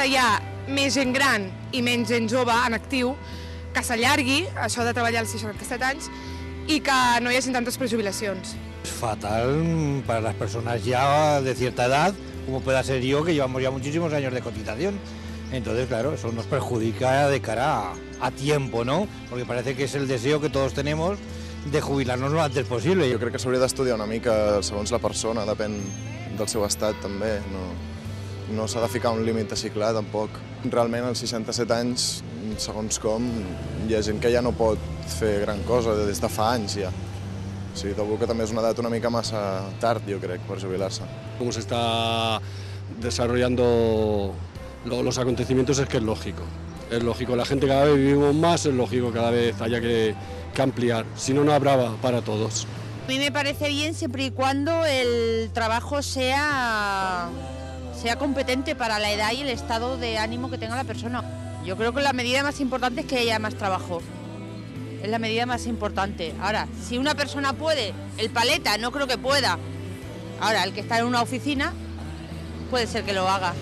ara hi ha més gent gran i menys gent jove en actiu, que s'allargui això de treballar als 67 anys y que no haya tantas prejubilaciones. Es fatal para las personas ya de cierta edad, como pueda ser yo, que llevamos ya muchísimos años de cotización. Entonces, claro, eso nos perjudica de cara a tiempo, ¿no? Porque parece que es el deseo que todos tenemos de jubilar-nos lo antes possible. Jo crec que s'hauria d'estudiar una mica segons la persona, depèn del seu estat també. No s'ha de ficar un límit així clar, tampoc. Realment, als 67 anys, segons com, hi ha gent que ja no pot fer gran cosa des de fa anys ja. O sigui, trobo que també és una edat una mica massa tard, jo crec, per jubilar-se. Como se está desarrollando los acontecimientos es que es lógico. Es lógico, la gente cada vez vivimos más, es lógico cada vez haya que ampliar, si no, no habrá para todos. A mí me parece bien siempre y cuando el trabajo sea competente para la edad y el estado de ánimo que tenga la persona. Yo creo que la medida más importante es que haya más trabajo. Es la medida más importante. Ahora, si una persona puede, el paleta no creo que pueda. Ahora, el que está en una oficina puede ser que lo haga.